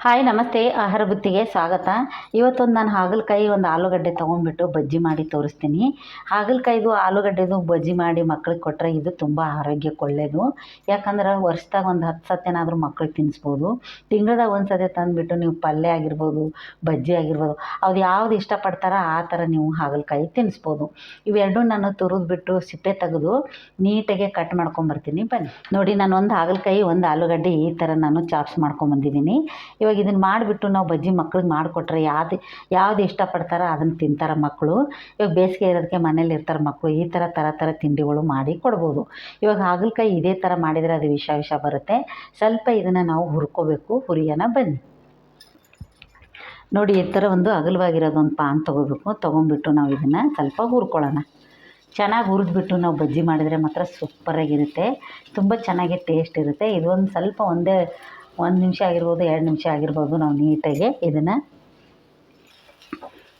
Hi ನಮಸ್ತೆ, ಆಹಾರ ಬುತ್ತಿಗೆ ಸ್ವಾಗತ. ಇವತ್ತೊಂದು ನಾನು ಹಾಗಲಕಾಯಿ ಒಂದು ಆಲೂಗಡ್ಡೆ ತೊಗೊಂಡ್ಬಿಟ್ಟು ಬಜ್ಜಿ ಮಾಡಿ ತೋರಿಸ್ತೀನಿ. ಹಾಗಲಕಾಯಿದು ಆಲೂಗಡ್ಡೆದು ಬಜ್ಜಿ ಮಾಡಿ ಮಕ್ಳಿಗೆ ಕೊಟ್ಟರೆ ಇದು ತುಂಬ ಆರೋಗ್ಯಕ್ಕೆ ಒಳ್ಳೆಯದು. ಯಾಕಂದ್ರೆ ವರ್ಷದಾಗ ಒಂದು 10 ಸತಿನಾದರೂ ಮಕ್ಳಿಗೆ ತಿನ್ನಿಸ್ಬೋದು. ತಿಂಗಳದಾಗ ಒಂದು ಸತಿ ತಂದುಬಿಟ್ಟು ನೀವು ಪಲ್ಯ ಆಗಿರ್ಬೋದು, ಬಜ್ಜಿ ಆಗಿರ್ಬೋದು, ಅದು ಯಾವ್ದು ಇಷ್ಟಪಡ್ತಾರೋ ಆ ಥರ ನೀವು ಹಾಗಲಕಾಯಿ ತಿನ್ನಿಸ್ಬೋದು. ಇವೆರಡೂ ನಾನು ತುರಿದ್ಬಿಟ್ಟು ಸಿಪ್ಪೆ ತೆಗೆದು ನೀಟಾಗೆ ಕಟ್ ಮಾಡ್ಕೊಂಬರ್ತೀನಿ. ಬನ್ನಿ ನೋಡಿ, ನಾನು ಒಂದು ಹಾಗಲಕಾಯಿ ಒಂದು ಆಲೂಗಡ್ಡೆ ಈ ಥರ ನಾನು ಚಾಪ್ಸ್ ಮಾಡ್ಕೊಂಬಂದಿದ್ದೀನಿ. ಇವಾಗ ಇದನ್ನು ಮಾಡಿಬಿಟ್ಟು ನಾವು ಬಜ್ಜಿ ಮಕ್ಳಿಗೆ ಮಾಡಿಕೊಟ್ರೆ ಯಾವ್ದು ಇಷ್ಟಪಡ್ತಾರೋ ಅದನ್ನು ತಿಂತಾರೆ ಮಕ್ಕಳು. ಇವಾಗ ಬೇಸಿಗೆ ಇರೋದಕ್ಕೆ ಮನೇಲಿ ಇರ್ತಾರೆ ಮಕ್ಕಳು, ಈ ಥರ ತಿಂಡಿಗಳು ಮಾಡಿ ಕೊಡ್ಬೋದು. ಇವಾಗ ಹಾಗಲಕಾಯಿ ಇದೇ ಥರ ಮಾಡಿದರೆ ಅದು ವಿಷ ಬರುತ್ತೆ. ಸ್ವಲ್ಪ ಇದನ್ನು ನಾವು ಹುರ್ಕೋಬೇಕು. ಹುರಿಯೋಣ ಬನ್ನಿ. ನೋಡಿ, ಈ ಥರ ಒಂದು ಅಗಲವಾಗಿರೋದು ಒಂದು ಪಾನ್ ತೊಗೊಂಡ್ಬಿಟ್ಟು ನಾವು ಇದನ್ನು ಸ್ವಲ್ಪ ಹುರ್ಕೊಳ್ಳೋಣ. ಚೆನ್ನಾಗಿ ಹುರಿದ್ಬಿಟ್ಟು ನಾವು ಬಜ್ಜಿ ಮಾಡಿದರೆ ಮಾತ್ರ ಸೂಪರಾಗಿರುತ್ತೆ, ತುಂಬ ಚೆನ್ನಾಗಿ ಟೇಸ್ಟ್ ಇರುತ್ತೆ. ಇದೊಂದು ಸ್ವಲ್ಪ ಒಂದು ನಿಮಿಷ ಆಗಿರ್ಬೋದು, 2 ನಿಮಿಷ ಆಗಿರ್ಬೋದು. ನಾವು ನೀಟಾಗಿ ಇದನ್ನು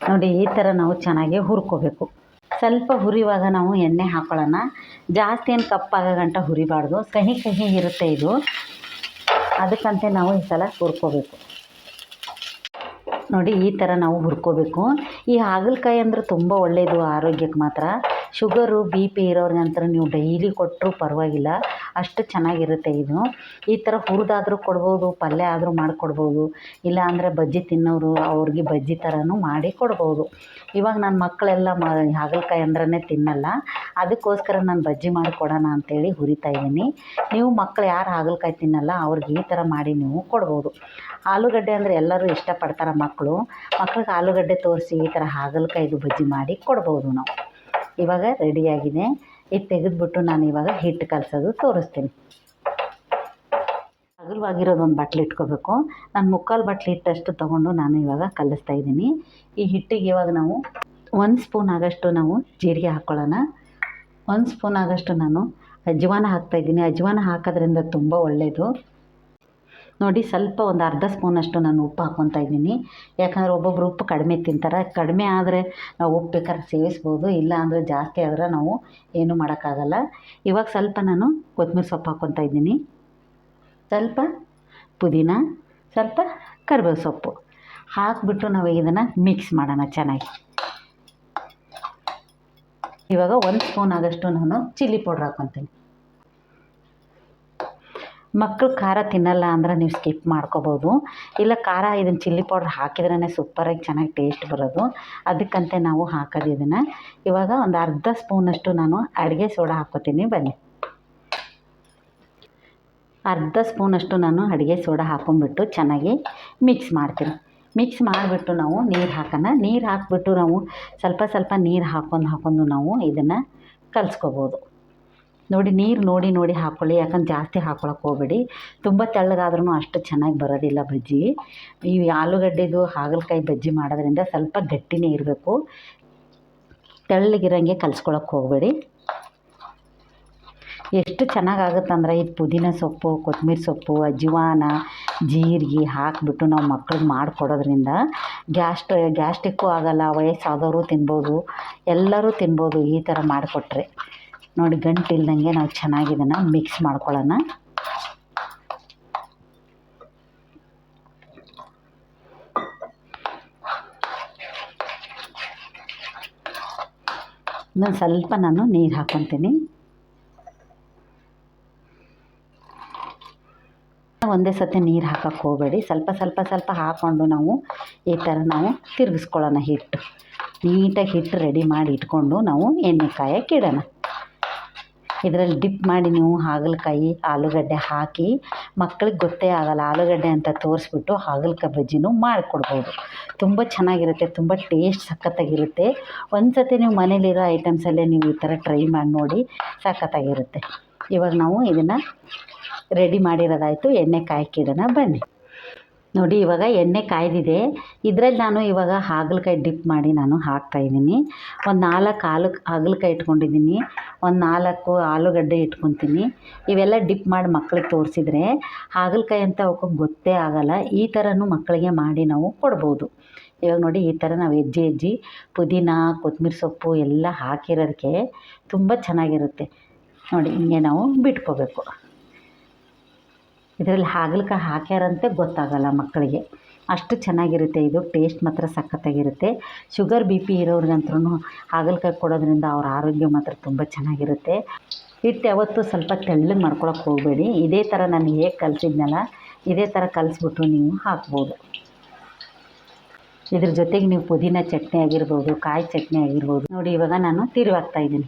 ನೋಡಿ ಈ ಥರ ನಾವು ಚೆನ್ನಾಗಿ ಹುರ್ಕೋಬೇಕು. ಸ್ವಲ್ಪ ಹುರಿಯುವಾಗ ನಾವು ಎಣ್ಣೆ ಹಾಕೊಳ್ಳೋಣ. ಜಾಸ್ತಿ ಏನು ಕಪ್ಪಾಗೋ ಗಂಟ ಹುರಿಬಾರ್ದು, ಕಹಿ ಇರುತ್ತೆ ಇದು. ಅದಕ್ಕಂತೆ ನಾವು ಈ ಸಲ ಹುರ್ಕೋಬೇಕು. ನೋಡಿ ಈ ಥರ ನಾವು ಹುರ್ಕೋಬೇಕು. ಈ ಹಾಗಲಕಾಯಿ ಅಂದರೆ ತುಂಬ ಒಳ್ಳೆಯದು ಆರೋಗ್ಯಕ್ಕೆ ಮಾತ್ರ. ಶುಗರು BP ಇರೋರಿಗಂತರ ನೀವು ಡೈಲಿ ಕೊಟ್ಟರು ಪರವಾಗಿಲ್ಲ, ಅಷ್ಟು ಚೆನ್ನಾಗಿರುತ್ತೆ ಇದು. ಈ ಥರ ಹುರಿದಾದರೂ ಕೊಡ್ಬೋದು, ಪಲ್ಯ ಆದರೂ ಮಾಡಿಕೊಡ್ಬೋದು. ಇಲ್ಲ ಅಂದರೆ ಬಜ್ಜಿ ತಿನ್ನೋರು ಅವ್ರಿಗೆ ಬಜ್ಜಿ ಥರನೂ ಮಾಡಿ ಕೊಡ್ಬೋದು. ಇವಾಗ ನನ್ನ ಮಕ್ಕಳೆಲ್ಲ ಹಾಗಲಕಾಯಿ ಅಂದ್ರೇ ತಿನ್ನಲ್ಲ, ಅದಕ್ಕೋಸ್ಕರ ನಾನು ಬಜ್ಜಿ ಮಾಡಿ ಕೊಡೋಣ ಅಂಥೇಳಿ ಹುರಿತಾಯಿದ್ದೀನಿ. ನೀವು ಮಕ್ಕಳು ಯಾರು ಹಾಗಲಕಾಯಿ ತಿನ್ನಲ್ಲ ಅವ್ರಿಗೆ ಈ ಥರ ಮಾಡಿ ನೀವು ಕೊಡ್ಬೋದು. ಆಲೂಗಡ್ಡೆ ಅಂದರೆ ಎಲ್ಲರೂ ಇಷ್ಟಪಡ್ತಾರೆ ಮಕ್ಳಿಗೆ ಆಲೂಗಡ್ಡೆ ತೋರಿಸಿ ಈ ಥರ ಹಾಗಲಕಾಯಿದು ಬಜ್ಜಿ ಮಾಡಿ ಕೊಡ್ಬೋದು ನಾವು. ಇವಾಗ ರೆಡಿಯಾಗಿದೆ. ಇದು ತೆಗೆದುಬಿಟ್ಟು ನಾನು ಇವಾಗ ಹಿಟ್ಟು ಕಲಸೋದು ತೋರಿಸ್ತೀನಿ. ಅಗಲವಾಗಿರೋದೊಂದು ಬಟ್ಲು ಇಟ್ಕೋಬೇಕು. ನಾನು 3/4 ಬಟ್ಲು ಹಿಟ್ಟಷ್ಟು ತೊಗೊಂಡು ನಾನು ಇವಾಗ ಕಲಿಸ್ತಾ ಇದ್ದೀನಿ. ಈ ಹಿಟ್ಟಿಗೆ ಇವಾಗ ನಾವು 1 ಸ್ಪೂನ್ ಆಗಷ್ಟು ನಾವು ಜೀರಿಗೆ ಹಾಕ್ಕೊಳ್ಳೋಣ. 1 ಸ್ಪೂನ್ ಆಗಷ್ಟು ನಾನು ಅಜ್ವಾನ ಹಾಕ್ತಾಯಿದ್ದೀನಿ. ಅಜ್ವಾನ ಹಾಕೋದ್ರಿಂದ ತುಂಬ ಒಳ್ಳೆಯದು. ನೋಡಿ, ಸ್ವಲ್ಪ ಒಂದು ಅರ್ಧ ಸ್ಪೂನಷ್ಟು ನಾನು ಉಪ್ಪು ಹಾಕ್ಕೊತಾ ಇದ್ದೀನಿ. ಯಾಕಂದರೆ ಒಬ್ಬೊಬ್ರು ಉಪ್ಪು ಕಡಿಮೆ ತಿಂತಾರೆ. ಕಡಿಮೆ ಆದರೆ ನಾವು ಉಪ್ಪು ಬೇಕಾದ್ರೆ ಸೇವಿಸ್ಬೋದು, ಇಲ್ಲ ಅಂದರೆ ಜಾಸ್ತಿ ಆದರೆ ನಾವು ಏನೂ ಮಾಡೋಕ್ಕಾಗಲ್ಲ. ಇವಾಗ ಸ್ವಲ್ಪ ನಾನು ಕೊತ್ತಂಬರಿ ಸೊಪ್ಪು ಹಾಕ್ಕೊತಾ ಇದ್ದೀನಿ, ಸ್ವಲ್ಪ ಪುದೀನ, ಸ್ವಲ್ಪ ಕರಿಬೇವು ಸೊಪ್ಪು ಹಾಕಿಬಿಟ್ಟು ನಾವು ಇದನ್ನು ಮಿಕ್ಸ್ ಮಾಡೋಣ ಚೆನ್ನಾಗಿ. ಇವಾಗ 1 ಸ್ಪೂನ್ ಆಗಷ್ಟು ನಾನು ಚಿಲ್ಲಿ ಪೌಡ್ರ್ ಹಾಕ್ಕೊತೀನಿ. ಮಕ್ಕಳು ಖಾರ ತಿನ್ನಲ್ಲ ಅಂದ್ರೆ ನೀವು ಸ್ಕಿಪ್ ಮಾಡ್ಕೋಬೋದು. ಇಲ್ಲ ಖಾರ ಇದನ್ನು ಚಿಲ್ಲಿ ಪೌಡ್ರ್ ಹಾಕಿದ್ರೇ ಸೂಪರಾಗಿ ಚೆನ್ನಾಗಿ ಟೇಸ್ಟ್ ಬರೋದು. ಅದಕ್ಕಂತೆ ನಾವು ಹಾಕೋದು ಇದನ್ನು. ಇವಾಗ ಒಂದು ಅರ್ಧ ಸ್ಪೂನಷ್ಟು ನಾನು ಅಡುಗೆ ಸೋಡಾ ಹಾಕ್ಕೋತೀನಿ. ಬನ್ನಿ, ಅರ್ಧ ಸ್ಪೂನಷ್ಟು ನಾನು ಅಡುಗೆ ಸೋಡಾ ಹಾಕ್ಕೊಂಬಿಟ್ಟು ಚೆನ್ನಾಗಿ ಮಿಕ್ಸ್ ಮಾಡ್ತೀನಿ. ಮಿಕ್ಸ್ ಮಾಡಿಬಿಟ್ಟು ನಾವು ನೀರು ಹಾಕೋಣ. ನೀರು ಹಾಕಿಬಿಟ್ಟು ನಾವು ಸ್ವಲ್ಪ ನೀರು ಹಾಕ್ಕೊಂಡು ನಾವು ಇದನ್ನು ಕಲಿಸ್ಕೋಬೋದು. ನೋಡಿ, ನೀರು ನೋಡಿ ಹಾಕ್ಕೊಳ್ಳಿ, ಯಾಕಂದ್ರೆ ಜಾಸ್ತಿ ಹಾಕ್ಕೊಳಕ್ಕೆ ಹೋಗಬೇಡಿ. ತುಂಬ ತೆಳ್ಳಗಾದ್ರೂ ಅಷ್ಟು ಚೆನ್ನಾಗಿ ಬರೋದಿಲ್ಲ ಬಜ್ಜಿ. ಈ ಆಲೂಗಡ್ಡೆದು ಹಾಗಲಕಾಯಿ ಬಜ್ಜಿ ಮಾಡೋದ್ರಿಂದ ಸ್ವಲ್ಪ ಗಟ್ಟಿನೇ ಇರಬೇಕು, ತೆಳ್ಳಗಿರಂಗೆ ಕಲಿಸ್ಕೊಳಕ್ಕೆ ಹೋಗಬೇಡಿ. ಎಷ್ಟು ಚೆನ್ನಾಗಾಗುತ್ತಂದ್ರೆ ಇದು ಪುದೀನ ಸೊಪ್ಪು, ಕೊತ್ತಂಬರಿ ಸೊಪ್ಪು, ಅಜ್ವಾನ, ಜೀರಿಗೆ ಹಾಕಿಬಿಟ್ಟು ನಾವು ಮಕ್ಳಿಗೆ ಮಾಡಿಕೊಡೋದ್ರಿಂದ ಗ್ಯಾಸ್ಟ್ರಿಕ್ಕು ಆಗೋಲ್ಲ. ವಯಸ್ಸಾದವರು ತಿನ್ಬೋದು, ಎಲ್ಲರೂ ತಿನ್ಬೋದು ಈ ಥರ ಮಾಡಿಕೊಟ್ರೆ. ನೋಡಿ, ಗಂಟಿಲ್ದಂಗೆ ನಾವು ಚೆನ್ನಾಗಿ ಇದನ್ನು ಮಿಕ್ಸ್ ಮಾಡ್ಕೊಳ್ಳೋಣ. ಇನ್ನೊಂದು ಸ್ವಲ್ಪ ನಾನು ನೀರು ಹಾಕ್ಕೊತೀನಿ. ಒಂದೇ ಸತಿ ನೀರು ಹಾಕೋಕ್ಕೆ ಹೋಗಬೇಡಿ, ಸ್ವಲ್ಪ ಹಾಕ್ಕೊಂಡು ನಾವು ಈ ಥರ ನಾವು ತಿರುಗಿಸ್ಕೊಳ್ಳೋಣ. ಹಿಟ್ಟು ನೀಟಾಗಿ ಹಿಟ್ಟು ರೆಡಿ ಮಾಡಿ ಇಟ್ಕೊಂಡು ನಾವು ಎಣ್ಣೆ ಕಾಯಕ್ಕೆ ಇಡೋಣ. ಇದರಲ್ಲಿ ಡಿಪ್ ಮಾಡಿ ನೀವು ಹಾಗಲಕಾಯಿ ಆಲೂಗಡ್ಡೆ ಹಾಕಿ ಮಕ್ಳಿಗೆ ಗೊತ್ತೇ ಆಗೋಲ್ಲ, ಆಲೂಗಡ್ಡೆ ಅಂತ ತೋರಿಸ್ಬಿಟ್ಟು ಹಾಗಲಕಾಯಿ ಬಜ್ಜಿನೂ ಮಾಡಿಕೊಡ್ಬೋದು. ತುಂಬ ಚೆನ್ನಾಗಿರುತ್ತೆ, ತುಂಬ ಟೇಸ್ಟ್ ಸಖತ್ತಾಗಿರುತ್ತೆ. ಒಂದು ಸತಿ ನೀವು ಮನೇಲಿರೋ ಐಟಮ್ಸಲ್ಲೇ ನೀವು ಈ ಥರ ಟ್ರೈ ಮಾಡಿ ನೋಡಿ, ಸಖತ್ತಾಗಿರುತ್ತೆ. ಇವಾಗ ನಾವು ಇದನ್ನು ರೆಡಿ ಮಾಡಿರೋದಾಯಿತು, ಎಣ್ಣೆ ಕಾಯಕ್ಕಿಡೋಣ. ಬನ್ನಿ. ನೋಡಿ, ಇವಾಗ ಎಣ್ಣೆ ಕಾಯ್ದಿದೆ. ಇದರಲ್ಲಿ ನಾನು ಇವಾಗ ಹಾಗಲಕಾಯಿ ಡಿಪ್ ಮಾಡಿ ನಾನು ಹಾಕ್ತಾಯಿದ್ದೀನಿ. ಒಂದು 4 ಹಾಗಲಕಾಯಿ ಇಟ್ಕೊಂಡಿದ್ದೀನಿ, ಒಂದು 4 ಆಲೂಗಡ್ಡೆ ಇಟ್ಕೊತೀನಿ. ಇವೆಲ್ಲ ಡಿಪ್ ಮಾಡಿ ಮಕ್ಳಿಗೆ ತೋರಿಸಿದ್ರೆ ಹಾಗಲಕಾಯಿ ಅಂತ ಅವಕ್ಕೆ ಗೊತ್ತೇ ಆಗೋಲ್ಲ. ಈ ಥರನೂ ಮಕ್ಕಳಿಗೆ ಮಾಡಿ ನಾವು ಕೊಡ್ಬೋದು. ಇವಾಗ ನೋಡಿ, ಈ ಥರ ನಾವು ಹೆಜ್ಜೆ ಪುದೀನ, ಕೊತ್ತಂಬರಿ ಸೊಪ್ಪು ಎಲ್ಲ ಹಾಕಿರೋದಕ್ಕೆ ತುಂಬ ಚೆನ್ನಾಗಿರುತ್ತೆ. ನೋಡಿ, ಹಿಂಗೆ ನಾವು ಬಿಟ್ಕೋಬೇಕು. ಇದರಲ್ಲಿ ಹಾಗಲಕಾಯಿ ಹಾಕ್ಯಾರಂತೆ ಗೊತ್ತಾಗಲ್ಲ ಮಕ್ಕಳಿಗೆ, ಅಷ್ಟು ಚೆನ್ನಾಗಿರುತ್ತೆ ಇದು. ಟೇಸ್ಟ್ ಮಾತ್ರ ಸಖತ್ತಾಗಿರುತ್ತೆ. ಶುಗರ್ ಬಿ ಪಿ ಇರೋರಿಗಂತೂ ಹಾಗಲಕಾಯಿ ಕೊಡೋದ್ರಿಂದ ಅವ್ರ ಆರೋಗ್ಯ ಮಾತ್ರ ತುಂಬ ಚೆನ್ನಾಗಿರುತ್ತೆ. ಹಿಟ್ಟು ಯಾವತ್ತೂ ಸ್ವಲ್ಪ ತೆಳ್ಳಗೆ ಮಾಡ್ಕೊಳಕ್ಕೆ ಹೋಗಬೇಡಿ. ಇದೇ ಥರ ನಾನು ಹೇಗೆ ಕಲಿಸಿದ್ನಲ್ಲ ಇದೇ ಥರ ಕಲಿಸ್ಬಿಟ್ಟು ನೀವು ಹಾಕ್ಬೋದು. ಇದ್ರ ಜೊತೆಗೆ ನೀವು ಪುದೀನ ಚಟ್ನಿ ಆಗಿರ್ಬೋದು, ಕಾಯಿ ಚಟ್ನಿ ಆಗಿರ್ಬೋದು. ನೋಡಿ ಇವಾಗ ನಾನು ತಿರುವಾಗ್ತಾಯಿದ್ದೀನಿ.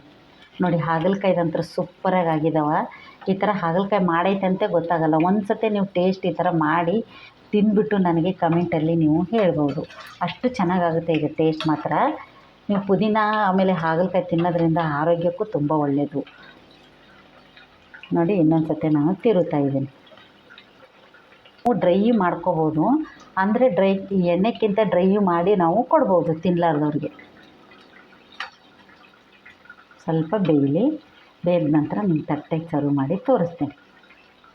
ನೋಡಿ ಹಾಗಲಕಾಯ್ದಂತೂ ಸೂಪರಾಗಿ ಆಗಿದ್ದಾವೆ. ಈ ಥರ ಹಾಗಲಕಾಯಿ ಮಾಡೈತಂತೆ ಗೊತ್ತಾಗಲ್ಲ. ಒಂದು ಸತಿ ನೀವು ಟೇಸ್ಟ್ ಈ ಥರ ಮಾಡಿ ತಿಂದ್ಬಿಟ್ಟು ನನಗೆ ಕಮೆಂಟಲ್ಲಿ ನೀವು ಹೇಳ್ಬೋದು. ಅಷ್ಟು ಚೆನ್ನಾಗಾಗುತ್ತೆ ಈಗ ಟೇಸ್ಟ್ ಮಾತ್ರ. ನೀವು ಪುದೀನ ಆಮೇಲೆ ಹಾಗಲಕಾಯಿ ತಿನ್ನೋದ್ರಿಂದ ಆರೋಗ್ಯಕ್ಕೂ ತುಂಬ ಒಳ್ಳೆಯದು. ನೋಡಿ ಇನ್ನೊಂದು ಸತಿ ನಾನು ತಿರುತ್ತಾ ಇದ್ದೀನಿ. ಡ್ರೈ ಮಾಡ್ಕೋಬೋದು, ಅಂದರೆ ಎಣ್ಣೆಕ್ಕಿಂತ ಡ್ರೈ ಮಾಡಿ ನಾವು ಕೊಡ್ಬೋದು ತಿನ್ನಲಾರ್ದವ್ರಿಗೆ. ಸ್ವಲ್ಪ ಬೇಯಲಿ, ಬೇಯ್ದ ನಂತರ ನಿಮ್ಮ ತಟ್ಟೆಗೆ ಸರ್ವ್ ಮಾಡಿ ತೋರಿಸ್ತೀನಿ.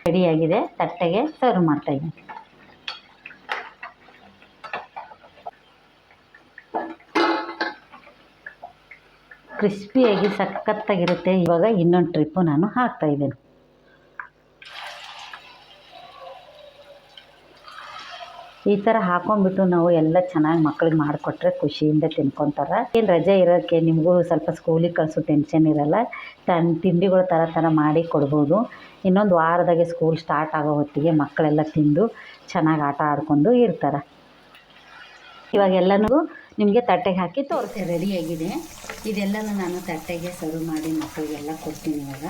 ರೆಡಿಯಾಗಿದೆ, ತಟ್ಟೆಗೆ ಸರ್ವ್ ಮಾಡ್ತಾಯಿದ್ದೀನಿ. ಕ್ರಿಸ್ಪಿಯಾಗಿ ಸಖತ್ತಾಗಿರುತ್ತೆ. ಇವಾಗ ಇನ್ನೊಂದು ಟ್ರಿಪ್ಪು ನಾನು ಹಾಕ್ತಾಯಿದ್ದೀನಿ. ಈ ಥರ ಹಾಕೊಂಡ್ಬಿಟ್ಟು ನಾವು ಎಲ್ಲ ಚೆನ್ನಾಗಿ ಮಕ್ಳಿಗೆ ಮಾಡಿಕೊಟ್ರೆ ಖುಷಿಯಿಂದ ತಿನ್ಕೊತಾರೆ. ಏನು ರಜೆ ಇರೋಕ್ಕೆ ನಿಮಗೂ ಸ್ವಲ್ಪ ಸ್ಕೂಲಿಗೆ ಕಳಿಸೋ ಟೆನ್ಷನ್ ಇರೋಲ್ಲ. ತಿಂಡಿಗಳು ಥರ ಮಾಡಿ ಕೊಡ್ಬೋದು. ಇನ್ನೊಂದು ವಾರದಾಗೆ ಸ್ಕೂಲ್ ಸ್ಟಾರ್ಟ್ ಆಗೋ ಹೊತ್ತಿಗೆ ಮಕ್ಕಳೆಲ್ಲ ತಿಂದು ಚೆನ್ನಾಗಿ ಆಟ ಆಡ್ಕೊಂಡು ಇರ್ತಾರೆ. ಇವಾಗೆಲ್ಲನೂ ನಿಮಗೆ ತಟ್ಟೆಗೆ ಹಾಕಿ ತೋರಿಸಿ ರೆಡಿಯಾಗಿದೆ. ಇದೆಲ್ಲನೂ ನಾನು ತಟ್ಟೆಗೆ ಸರ್ವ್ ಮಾಡಿ ಮಕ್ಕಳಿಗೆಲ್ಲ ಕೊಡ್ತೀನಿ. ಇವಾಗ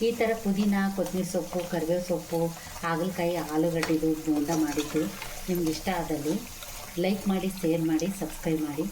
ಈ ಥರ ಪುದೀನ, ಕೊತ್ತಂಬರಿ ಸೊಪ್ಪು, ಕರಿಬೇವು ಸೊಪ್ಪು, ಹಾಗಲಕಾಯಿ, ಆಲೂಗಡ್ಡೆದು ಬೋಂಡ ಮಾಡಿದ್ದು ನಿಮ್ಗೆ ಇಷ್ಟ ಆದಲ್ಲಿ ಲೈಕ್ ಮಾಡಿ, ಶೇರ್ ಮಾಡಿ, ಸಬ್ಸ್ಕ್ರೈಬ್ ಮಾಡಿ.